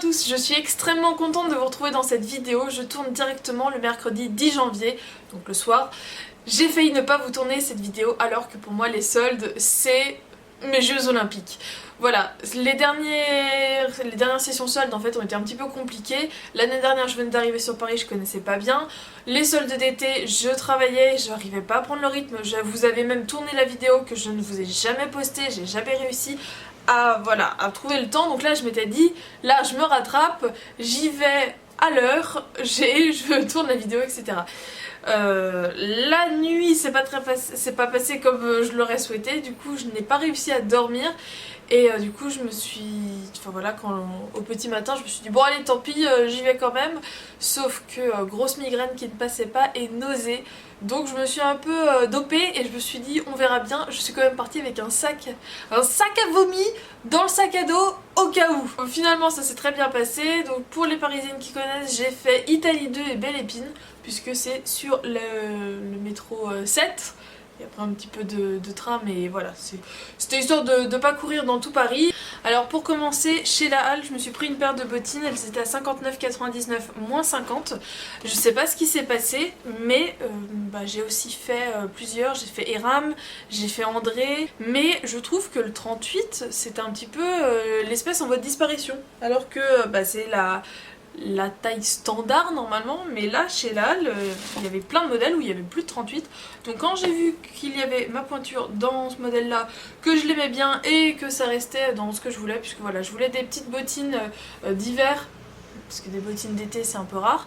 tous, je suis extrêmement contente de vous retrouver dans cette vidéo. Je tourne directement le mercredi 10 janvier, donc le soir. J'ai failli ne pas vous tourner cette vidéo alors que pour moi les soldes c'est mes Jeux Olympiques. Voilà, les dernières sessions soldes en fait ont été un petit peu compliquées. L'année dernière je venais d'arriver sur Paris, je connaissais pas bien. Les soldes d'été, je travaillais, je n'arrivais pas à prendre le rythme. Je vous avais même tourné la vidéo que je ne vous ai jamais postée, j'ai jamais réussi à trouver le temps. Donc là je m'étais dit, là je me rattrape, j'y vais à l'heure, je tourne la vidéo, etc. La nuit c'est pas passé comme je l'aurais souhaité, du coup je n'ai pas réussi à dormir et du coup je me suis... Enfin voilà, au petit matin je me suis dit bon allez tant pis, j'y vais quand même, sauf que grosse migraine qui ne passait pas et nausée, donc je me suis un peu dopée et je me suis dit on verra bien. Je suis quand même partie avec un sac à vomi dans le sac à dos au cas où. Finalement ça s'est très bien passé, donc pour les parisiennes qui connaissent, j'ai fait Italie 2 et Belle Épine puisque c'est sur le métro 7. Et après un petit peu de train, mais voilà, c'était histoire de pas courir dans tout Paris. Alors pour commencer, chez la Halle, je me suis pris une paire de bottines, elles étaient à 59,99 moins 50. Je sais pas ce qui s'est passé, mais j'ai aussi fait plusieurs. J'ai fait Eram, j'ai fait André, mais je trouve que le 38 c'était un petit peu l'espèce en voie de disparition. Alors que c'est la taille standard normalement, mais là chez Lal il y avait plein de modèles où il y avait plus de 38, donc quand j'ai vu qu'il y avait ma pointure dans ce modèle là, que je l'aimais bien et que ça restait dans ce que je voulais, puisque voilà je voulais des petites bottines d'hiver, parce que des bottines d'été c'est un peu rare,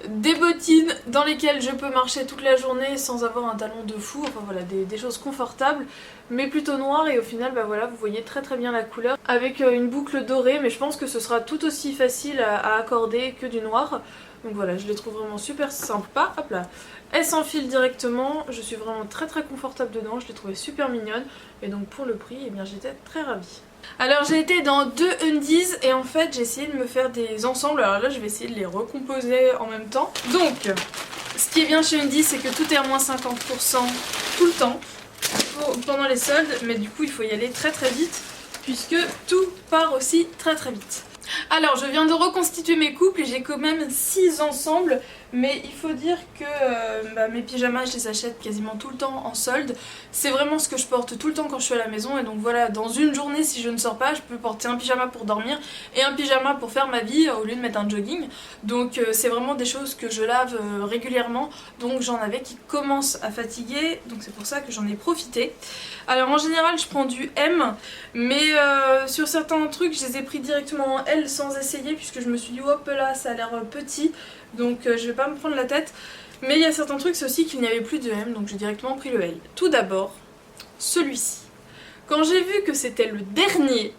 des bottines dans lesquelles je peux marcher toute la journée sans avoir un talon de fou, enfin voilà, des choses confortables mais plutôt noires, et au final voilà, vous voyez très très bien la couleur avec une boucle dorée, mais je pense que ce sera tout aussi facile à accorder que du noir. Donc voilà, je les trouve vraiment super sympas. Hop là, elles s'enfilent directement, je suis vraiment très très confortable dedans, je les trouvais super mignonnes, et donc pour le prix, eh bien j'étais très ravie. Alors j'ai été dans 2 undies et en fait j'ai essayé de me faire des ensembles. Alors là je vais essayer de les recomposer en même temps. Donc ce qui est bien chez Undies, c'est que tout est à moins 50% tout le temps pendant les soldes, mais du coup il faut y aller très très vite puisque tout part aussi très très vite. Alors je viens de reconstituer mes couples et j'ai quand même 6 ensembles, mais il faut dire que mes pyjamas je les achète quasiment tout le temps en solde. C'est vraiment ce que je porte tout le temps quand je suis à la maison, et donc voilà, dans une journée si je ne sors pas, je peux porter un pyjama pour dormir et un pyjama pour faire ma vie au lieu de mettre un jogging. Donc c'est vraiment des choses que je lave régulièrement, donc j'en avais qui commencent à fatiguer, donc c'est pour ça que j'en ai profité. Alors en général je prends du M, mais sur certains trucs je les ai pris directement en L sans essayer, puisque je me suis dit hop là ça a l'air petit, donc je vais pas me prendre la tête. Mais il y a certains trucs, c'est aussi qu'il n'y avait plus de M, donc j'ai directement pris le L. Tout d'abord, celui-ci. Quand j'ai vu que c'était le dernier,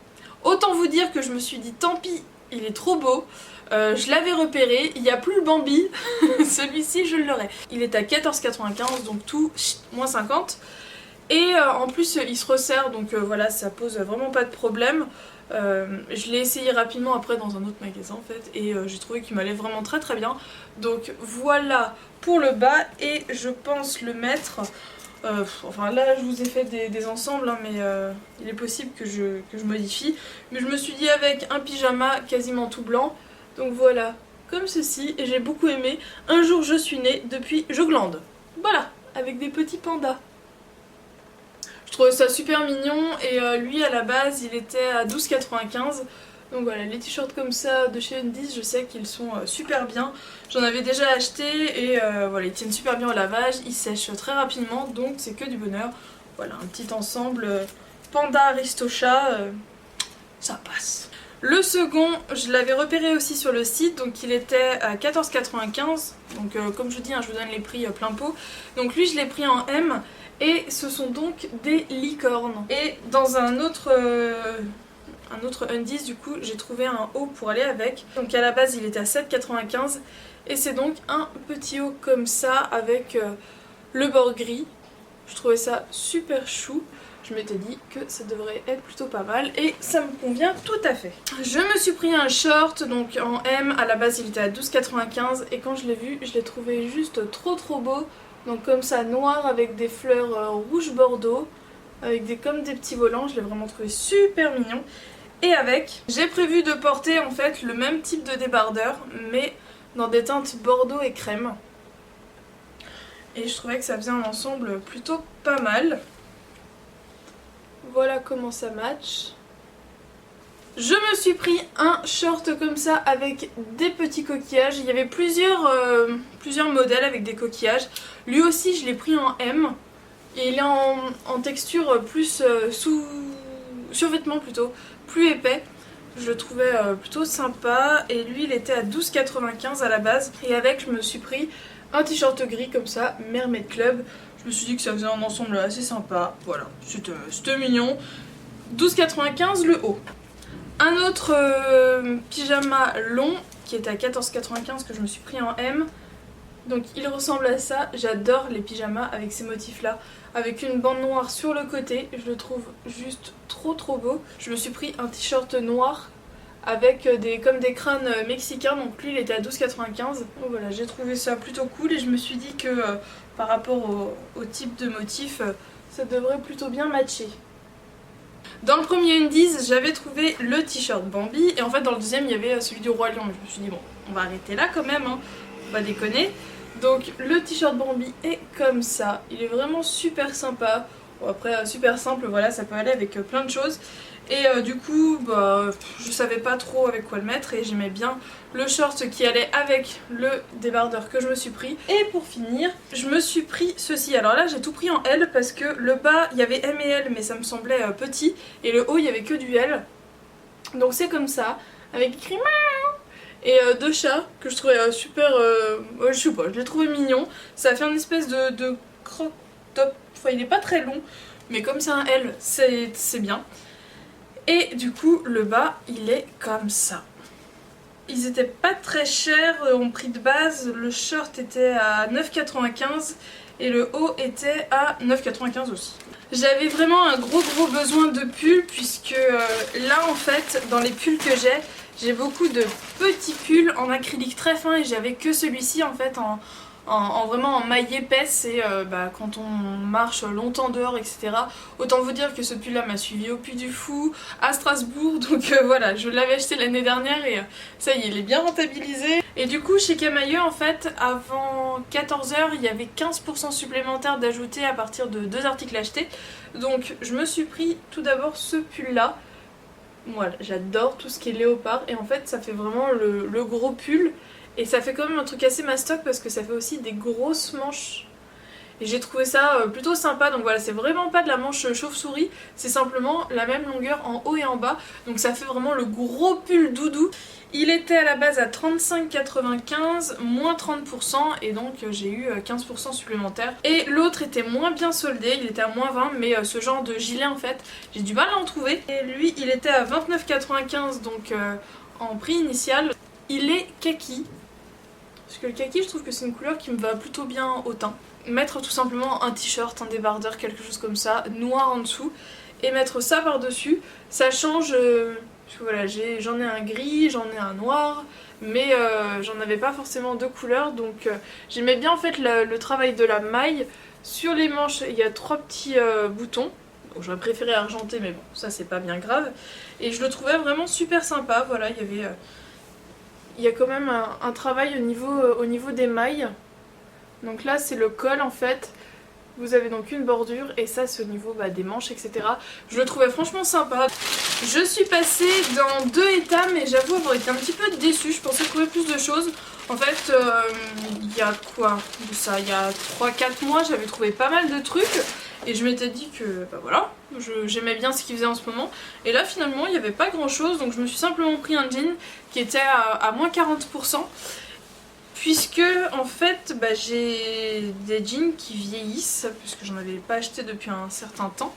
autant vous dire que je me suis dit tant pis, il est trop beau. Je l'avais repéré, il n'y a plus le Bambi, celui-ci je l'aurais. Il est à 14,95, donc tout moins 50. Et en plus il se resserre, donc voilà, ça pose vraiment pas de problème. Je l'ai essayé rapidement après dans un autre magasin en fait, et j'ai trouvé qu'il m'allait vraiment très très bien. Donc voilà pour le bas, et je pense le mettre... enfin là je vous ai fait des ensembles, hein, mais il est possible que je modifie. Mais je me suis dit avec un pyjama quasiment tout blanc, donc voilà, comme ceci, et j'ai beaucoup aimé. Un jour je suis née, depuis je glande. Voilà, avec des petits pandas. Je trouvais ça super mignon, et lui à la base il était à 12,95. Donc voilà, les t-shirts comme ça de chez Undies, je sais qu'ils sont super bien. J'en avais déjà acheté et voilà, ils tiennent super bien au lavage, ils sèchent très rapidement, donc c'est que du bonheur. Voilà, un petit ensemble Panda Aristocha, ça passe. Le second, je l'avais repéré aussi sur le site, donc il était à 14,95. Donc comme je dis, hein, je vous donne les prix plein pot. Donc lui je l'ai pris en M, et ce sont donc des licornes. Et dans un autre Undies, du coup j'ai trouvé un haut pour aller avec. Donc à la base il était à 7,95, et c'est donc un petit haut comme ça avec le bord gris. Je trouvais ça super chou. Je m'étais dit que ça devrait être plutôt pas mal, et ça me convient tout à fait. Je me suis pris un short donc en M, à la base il était à 12,95, et quand je l'ai vu je l'ai trouvé juste trop beau. Donc comme ça, noir avec des fleurs rouge bordeaux, avec comme des petits volants, je l'ai vraiment trouvé super mignon. Et avec, j'ai prévu de porter en fait le même type de débardeur mais dans des teintes bordeaux et crème. Et je trouvais que ça faisait un ensemble plutôt pas mal. Voilà comment ça match. Je me suis pris un short comme ça avec des petits coquillages. Il y avait plusieurs modèles avec des coquillages. Lui aussi je l'ai pris en M. Et il est en texture plus survêtement plutôt, plus épais. Je le trouvais plutôt sympa. Et lui il était à 12,95 à la base. Et avec je me suis pris un t-shirt gris comme ça, Mermaid Club. Je me suis dit que ça faisait un ensemble assez sympa. Voilà, c'était mignon. 12,95 le haut. Un autre pyjama long qui était à 14,95 que je me suis pris en M. Donc il ressemble à ça. J'adore les pyjamas avec ces motifs là. Avec une bande noire sur le côté. Je le trouve juste trop beau. Je me suis pris un t-shirt noir avec comme des crânes mexicains. Donc lui il était à 12,95. Donc voilà, j'ai trouvé ça plutôt cool. Et je me suis dit que par rapport au type de motif, ça devrait plutôt bien matcher. Dans le premier Undies, j'avais trouvé le t-shirt Bambi et en fait dans le deuxième il y avait celui du Roi Lion. Je me suis dit bon, on va arrêter là quand même, hein. On va déconner. Donc le t-shirt Bambi est comme ça, il est vraiment super sympa. Bon, après super simple, voilà, ça peut aller avec plein de choses. Et du coup, bah, je savais pas trop avec quoi le mettre et j'aimais bien le short qui allait avec le débardeur que je me suis pris. Et pour finir, je me suis pris ceci. Alors là, j'ai tout pris en L parce que le bas, il y avait M et L mais ça me semblait petit. Et le haut, il y avait que du L. Donc c'est comme ça, avec écrit et deux chats que je trouvais super... je sais pas, je l'ai trouvé mignon. Ça fait une espèce de crop top. Enfin, il est pas très long, mais comme c'est un L, c'est bien. Et du coup le bas il est comme ça. Ils étaient pas très chers en prix de base. Le short était à 9,95 et le haut était à 9,95 aussi. J'avais vraiment un gros besoin de pulls puisque là en fait dans les pulls que j'ai beaucoup de petits pulls en acrylique très fin et j'avais que celui-ci en fait vraiment en maille épaisse et bah, quand on marche longtemps dehors etc. Autant vous dire que ce pull là m'a suivi au Puy du Fou, à Strasbourg, donc voilà, je l'avais acheté l'année dernière et ça y est, il est bien rentabilisé. Et du coup chez Camaïeu en fait avant 14 h il y avait 15% supplémentaire d'ajouter à partir de 2 articles achetés. Donc je me suis pris tout d'abord ce pull là. Voilà, j'adore tout ce qui est léopard et en fait ça fait vraiment le gros pull. Et ça fait quand même un truc assez mastoc parce que ça fait aussi des grosses manches. Et j'ai trouvé ça plutôt sympa. Donc voilà, c'est vraiment pas de la manche chauve-souris. C'est simplement la même longueur en haut et en bas. Donc ça fait vraiment le gros pull doudou. Il était à la base à 35,95, moins 30%. Et donc j'ai eu 15% supplémentaire. Et l'autre était moins bien soldé. Il était à moins 20. Mais ce genre de gilet en fait, j'ai du mal à en trouver. Et lui, il était à 29,95. Donc en prix initial. Il est kaki. Parce que le kaki, je trouve que c'est une couleur qui me va plutôt bien au teint. Mettre tout simplement un t-shirt, un débardeur, quelque chose comme ça, noir en dessous, et mettre ça par-dessus, ça change. Parce que voilà, j'en ai un gris, j'en ai un noir, mais j'en avais pas forcément deux couleurs, donc j'aimais bien en fait le travail de la maille. Sur les manches, il y a 3 petits boutons. J'aurais préféré argenter, mais bon, ça c'est pas bien grave. Et je le trouvais vraiment super sympa, voilà, il y a quand même un travail au niveau des mailles. Donc là c'est le col en fait. Vous avez donc une bordure et ça c'est au niveau des manches etc. Je le trouvais franchement sympa. Je suis passée dans 2 états mais j'avoue avoir été un petit peu déçue. Je pensais trouver plus de choses. En fait il y a quoi de ça, il y a 3-4 mois j'avais trouvé pas mal de trucs. Et je m'étais dit que bah voilà, j'aimais bien ce qu'il faisait en ce moment. Et là finalement il n'y avait pas grand chose. Donc je me suis simplement pris un jean qui était à moins 40%. Puisque en fait j'ai des jeans qui vieillissent. Puisque j'en avais pas acheté depuis un certain temps.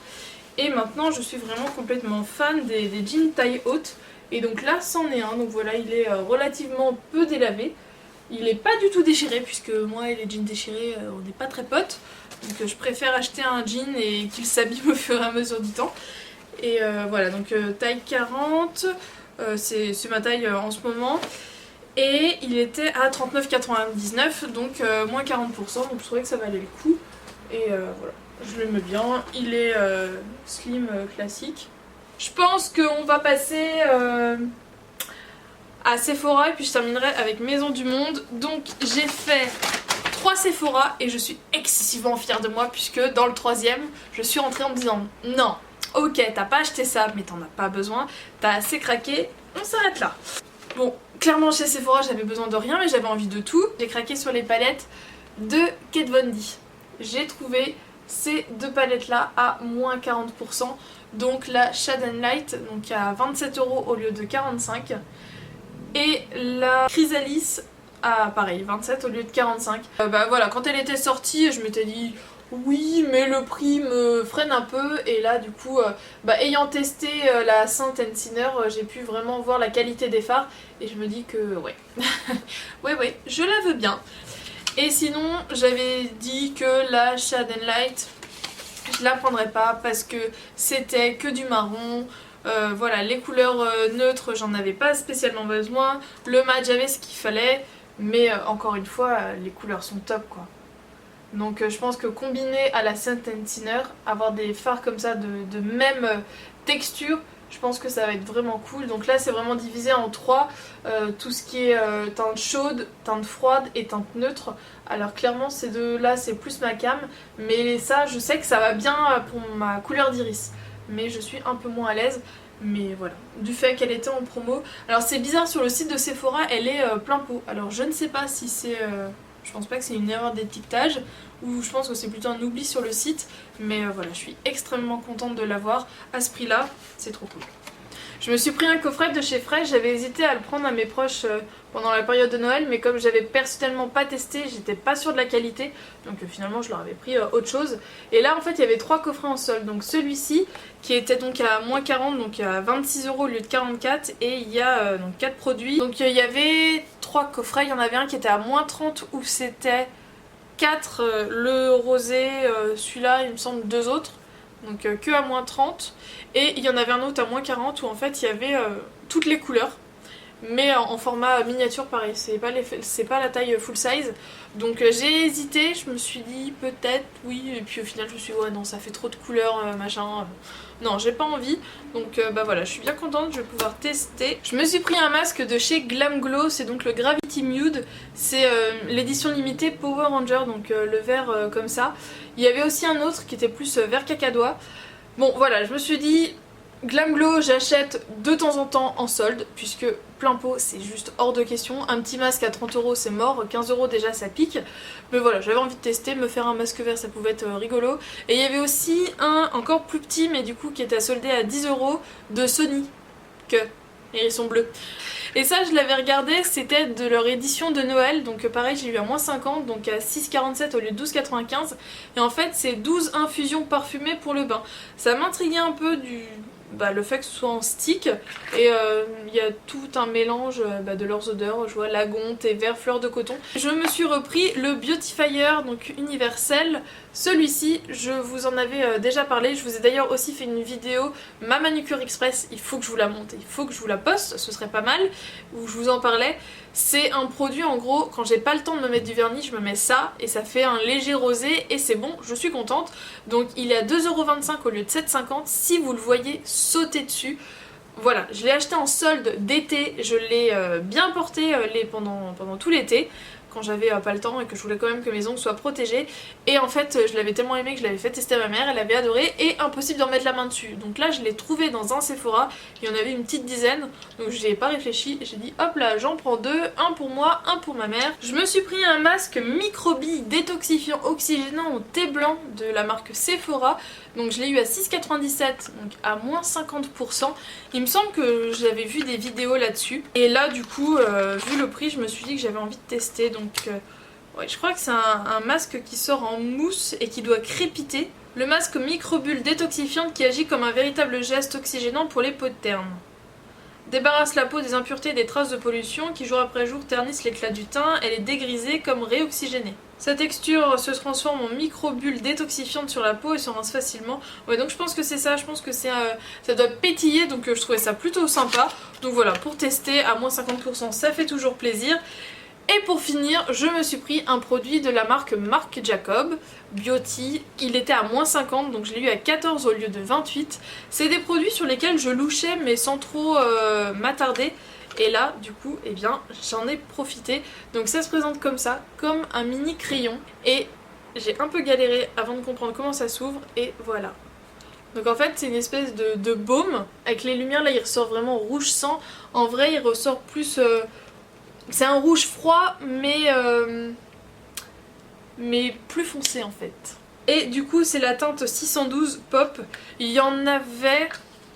Et maintenant je suis vraiment complètement fan des jeans taille haute. Et donc là c'en est un. Donc voilà, il est relativement peu délavé. Il est pas du tout déchiré puisque moi et les jeans déchirés on n'est pas très potes. Donc je préfère acheter un jean et qu'il s'abîme au fur et à mesure du temps. Et voilà, donc taille 40, c'est ma taille en ce moment. Et il était à 39,99, donc moins 40%, donc je trouvais que ça valait le coup. Et voilà, je l'aime bien. Il est slim classique. Je pense qu'on va passer à Sephora et puis je terminerai avec Maison du Monde. Donc j'ai fait 3 Sephora et je suis excessivement fière de moi puisque dans le troisième, je suis rentrée en me disant non, ok, t'as pas acheté ça mais t'en as pas besoin, t'as assez craqué, on s'arrête là. Bon, clairement chez Sephora j'avais besoin de rien mais j'avais envie de tout. J'ai craqué sur les palettes de Kat Von D. J'ai trouvé ces deux palettes là à moins 40%. Donc la Shade and Light donc à 27 € au lieu de 45. Et la Chrysalis à pareil 27 au lieu de 45. Bah voilà, quand elle était sortie je m'étais dit oui mais le prix me freine un peu. Et là du coup ayant testé la Saint Sinner j'ai pu vraiment voir la qualité des fards. Et je me dis que ouais ouais je la veux bien. Et sinon j'avais dit que la Shade and Light je la prendrais pas parce que c'était que du marron. Voilà, les couleurs neutres j'en avais pas spécialement besoin. Le mat j'avais ce qu'il fallait. Mais encore une fois les couleurs sont top quoi. Donc je pense que combiné à la Saint Sinner, avoir des fards comme ça de même texture, je pense que ça va être vraiment cool. Donc là c'est vraiment divisé en 3, tout ce qui est teinte chaude, teinte froide et teinte neutre. Alors clairement ces deux là c'est plus ma cam, mais ça je sais que ça va bien pour ma couleur d'iris. Mais je suis un peu moins à l'aise. Mais voilà, du fait qu'elle était en promo. Alors c'est bizarre, sur le site de Sephora elle est plein pot. Alors je ne sais pas si c'est... je pense pas que c'est une erreur d'étiquetage, ou je pense que c'est plutôt un oubli sur le site. Mais voilà, je suis extrêmement contente de l'avoir à ce prix là, c'est trop cool. Je me suis pris un coffret de chez Fresh, j'avais hésité à le prendre à mes proches pendant la période de Noël, mais comme j'avais personnellement pas testé, j'étais pas sûre de la qualité, donc finalement je leur avais pris autre chose. Et là en fait il y avait 3 coffrets en solde, donc celui-ci qui était donc à moins 40, donc à 26 € au lieu de 44, et il y a donc 4 produits. Donc il y avait 3 coffrets, il y en avait un qui était à moins 30 où c'était 4 le rosé, celui-là il me semble 2 autres. Donc que à moins 30, et il y en avait un autre à moins 40 où en fait il y avait toutes les couleurs mais en format miniature pareil, c'est pas la taille full size. Donc j'ai hésité, je me suis dit peut-être oui, et puis au final je me suis dit ouais non ça fait trop de couleurs machin, non j'ai pas envie. Donc voilà, je suis bien contente, je vais pouvoir tester. Je me suis pris un masque de chez Glam Glow, c'est donc le Gravity Nude, c'est l'édition limitée Power Ranger, donc le vert comme ça. Il y avait aussi un autre qui était plus vert cacadois. Bon voilà, je me suis dit Glam Glow j'achète de temps en temps en solde puisque plein pot c'est juste hors de question. Un petit masque à 30 € c'est mort, 15 € déjà ça pique. Mais voilà, j'avais envie de tester, me faire un masque vert ça pouvait être rigolo. Et il y avait aussi un encore plus petit mais du coup qui était soldé à 10 € de Sony, hérisson bleu. Et ça je l'avais regardé, c'était de leur édition de Noël, donc pareil j'ai eu à moins 50, donc à 6,47 au lieu de 12,95. Et en fait c'est 12 infusions parfumées pour le bain. Ça m'intriguait un peu le fait que ce soit en stick, et il y a tout un mélange de leurs odeurs, je vois lagon, thé vert, fleur de coton. Je me suis repris le Beautifier, donc universel. Celui-ci, je vous en avais déjà parlé, je vous ai d'ailleurs aussi fait une vidéo, ma manucure express, il faut que je vous la monte, il faut que je vous la poste, ce serait pas mal, où je vous en parlais. C'est un produit en gros, quand j'ai pas le temps de me mettre du vernis, je me mets ça et ça fait un léger rosé et c'est bon, je suis contente. Donc il est à 2,25 € au lieu de 7,50 €, si vous le voyez, sautez dessus. Voilà, je l'ai acheté en solde d'été, je l'ai bien porté pendant tout l'été, quand j'avais pas le temps et que je voulais quand même que mes ongles soient protégés. Et en fait je l'avais tellement aimé que je l'avais fait tester à ma mère, elle avait adoré et impossible d'en mettre la main dessus. Donc là je l'ai trouvé dans un Sephora, il y en avait une petite dizaine, donc j'ai pas réfléchi, j'ai dit hop là j'en prends 2, un pour moi, un pour ma mère. Je me suis pris un masque microbille détoxifiant oxygénant au thé blanc de la marque Sephora. Donc je l'ai eu à 6,97, donc à moins 50%. Il me semble que j'avais vu des vidéos là-dessus. Et là du coup, vu le prix, je me suis dit que j'avais envie de tester. Donc ouais, je crois que c'est un masque qui sort en mousse et qui doit crépiter. Le masque microbulle détoxifiante qui agit comme un véritable geste oxygénant pour les peaux ternes. Débarrasse la peau des impuretés et des traces de pollution qui jour après jour ternissent l'éclat du teint. Elle est dégrisée comme réoxygénée. Sa texture se transforme en microbulle détoxifiante sur la peau et se rince facilement. Ouais, donc je pense que c'est ça, je pense que c'est ça doit pétiller, donc je trouvais ça plutôt sympa. Donc voilà, pour tester à moins 50%, ça fait toujours plaisir. Et pour finir, je me suis pris un produit de la marque Marc Jacob, Beauty. Il était à moins 50, donc je l'ai eu à 14 au lieu de 28. C'est des produits sur lesquels je louchais mais sans trop m'attarder. Et là, du coup, eh bien, j'en ai profité. Donc ça se présente comme ça, comme un mini crayon. Et j'ai un peu galéré avant de comprendre comment ça s'ouvre, et voilà. Donc en fait, c'est une espèce de baume. Avec les lumières, là, il ressort vraiment rouge sang. En vrai, il ressort plus... c'est un rouge froid, mais plus foncé en fait. Et du coup, c'est la teinte 612 Pop. Il y en avait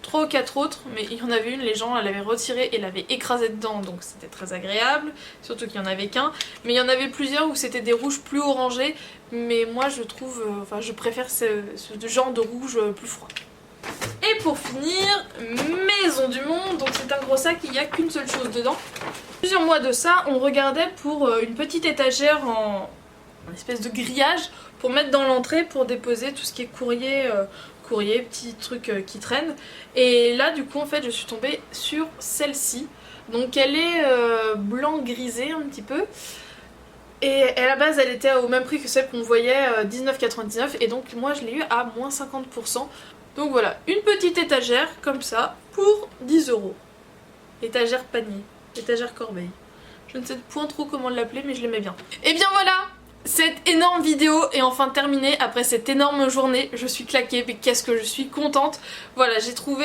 3 ou 4 autres, mais il y en avait une, les gens l'avaient retirée et l'avaient écrasée dedans, donc c'était très agréable. Surtout qu'il n'y en avait qu'un. Mais il y en avait plusieurs où c'était des rouges plus orangés. Mais moi, je trouve... enfin, je préfère ce genre de rouge plus froid. Et pour finir, Maison du Monde, donc c'est un gros sac, il n'y a qu'une seule chose dedans. Plusieurs mois de ça, on regardait pour une petite étagère en espèce de grillage pour mettre dans l'entrée pour déposer tout ce qui est courrier, petits trucs qui traînent. Et là du coup en fait je suis tombée sur celle-ci. Donc elle est blanc grisé un petit peu. Et à la base elle était au même prix que celle qu'on voyait, 19,99, et donc moi je l'ai eu à moins 50%. Donc voilà, une petite étagère comme ça pour 10 €. Étagère panier, étagère corbeille. Je ne sais point trop comment l'appeler, mais je l'aimais bien. Et bien voilà, cette énorme vidéo est enfin terminée après cette énorme journée. Je suis claquée, mais qu'est-ce que je suis contente. Voilà, j'ai trouvé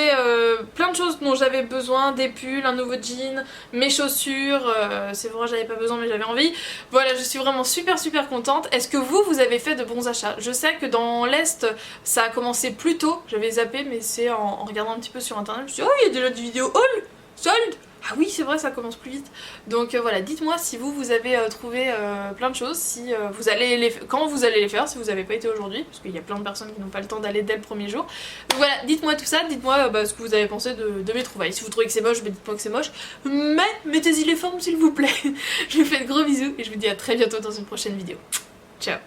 plein de choses dont j'avais besoin, des pulls, un nouveau jean, mes chaussures. C'est vrai, j'avais pas besoin mais j'avais envie. Voilà, je suis vraiment super contente. Est-ce que vous avez fait de bons achats? Je sais que dans l'Est, ça a commencé plus tôt. J'avais zappé, mais c'est en regardant un petit peu sur internet, je me suis dit, oh, il y a déjà des vidéos haul, soldes. Ah oui, c'est vrai, ça commence plus vite. Donc voilà, dites-moi si vous avez trouvé plein de choses, si vous allez quand vous allez les faire, si vous n'avez pas été aujourd'hui, parce qu'il y a plein de personnes qui n'ont pas le temps d'aller dès le premier jour. Donc voilà, dites-moi tout ça, dites-moi ce que vous avez pensé de mes trouvailles. Si vous trouvez que c'est moche, dites-moi que c'est moche, mais mettez-y les formes s'il vous plaît. Je vous fais de gros bisous et je vous dis à très bientôt dans une prochaine vidéo. Ciao.